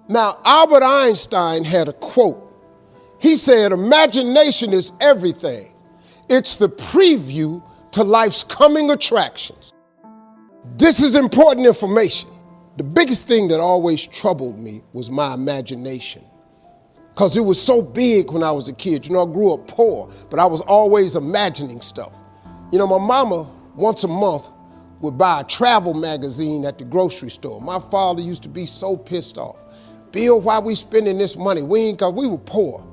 Now, Albert Einstein had a quote. He said, imagination is everything. It's the preview to life's coming attractions. This is important information. The biggest thing that always troubled me was my imagination, because it was so big when I was a kid. You know, I grew up poor, but I was always imagining stuff. You know, my mama, once a month, would buy a travel magazine at the grocery store. My father used to be so pissed off. Bill, why we spending this money? We were poor.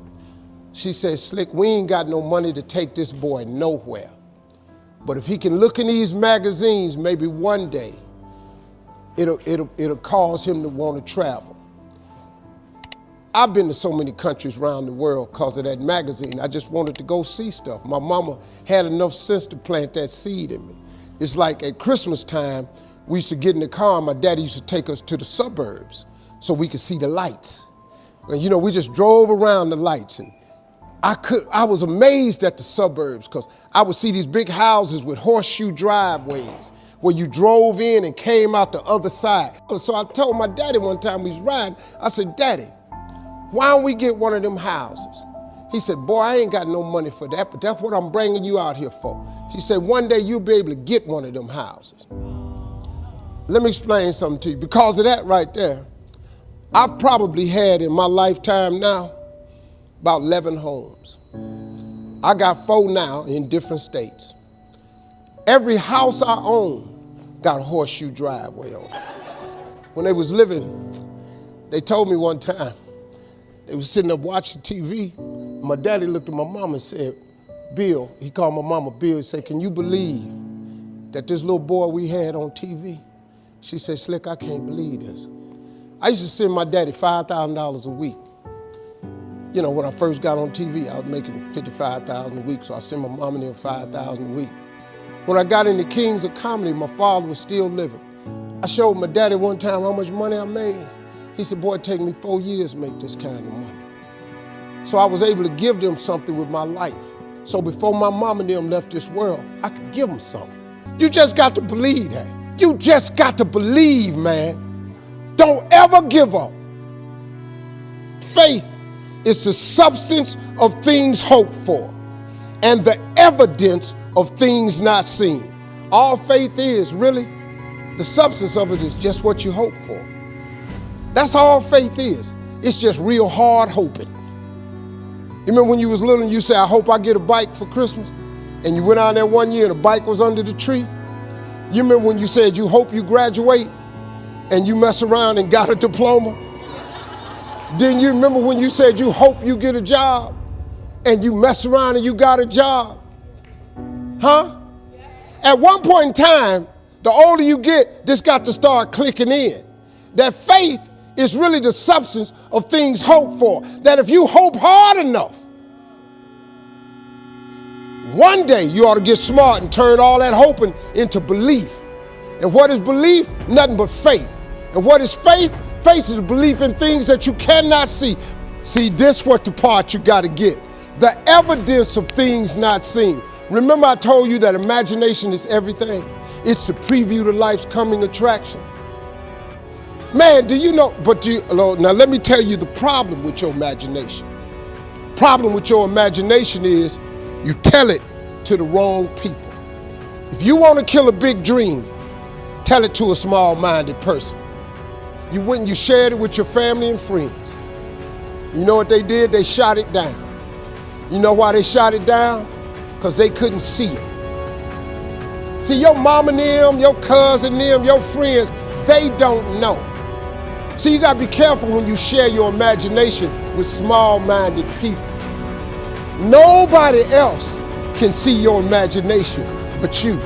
She said, Slick, we ain't got no money to take this boy nowhere. But if he can look in these magazines, maybe one day, it'll cause him to want to travel. I've been to so many countries around the world because of that magazine. I just wanted to go see stuff. My mama had enough sense to plant that seed in me. It's like at Christmas time, we used to get in the car, and my daddy used to take us to the suburbs so we could see the lights. And you know, we just drove around the lights, and I was amazed at the suburbs because I would see these big houses with horseshoe driveways where you drove in and came out the other side. So I told my daddy one time we was riding, I said, Daddy, why don't we get one of them houses? He said, boy, I ain't got no money for that, but that's what I'm bringing you out here for. She said, one day you'll be able to get one of them houses. Let me explain something to you. Because of that right there, I've probably had in my lifetime now about 11 homes. I got 4 now in different states. Every house I own got a horseshoe driveway on it. When they was living, they told me one time, they was sitting up watching TV. My daddy looked at my mama and said, Bill, he called my mama Bill, he said, can you believe that this little boy we had on TV? She said, Slick, I can't believe this. I used to send my daddy $5,000 a week. You know, when I first got on TV, I was making $55,000 a week, so I sent my mom and them $5,000 a week. When I got into Kings of Comedy, my father was still living. I showed my daddy one time how much money I made. He said, boy, it take me 4 years to make this kind of money. So I was able to give them something with my life. So before my mom and them left this world, I could give them something. You just got to believe that. You just got to believe, man. Don't ever give up. Faith is the substance of things hoped for and the evidence of things not seen. All faith is, really, the substance of it is just what you hope for. That's all faith is. It's just real hard hoping. You remember when you was little and you said, I hope I get a bike for Christmas? And you went out there one year and the bike was under the tree? You remember when you said you hope you graduate and you mess around and got a diploma? Didn't you remember when you said you hope you get a job and you mess around and you got a job? Huh? At one point in time, the older you get, this got to start clicking in. That faith is really the substance of things hoped for. That if you hope hard enough, one day you ought to get smart and turn all that hoping into belief. And what is belief? Nothing but faith. And what is faith? Faith is a belief in things that you cannot see. See, this what the part you got to get. The evidence of things not seen. Remember I told you that imagination is everything? It's the preview to life's coming attraction. Man, do you know, now let me tell you the problem with your imagination. Problem with your imagination is you tell it to the wrong people. If you want to kill a big dream, tell it to a small-minded person. You went and you shared it with your family and friends. You know what they did? They shot it down. You know why they shot it down? Because they couldn't see it. See, your mom and them, your cousin them, your friends, they don't know. See, you gotta be careful when you share your imagination with small-minded people. Nobody else can see your imagination but you.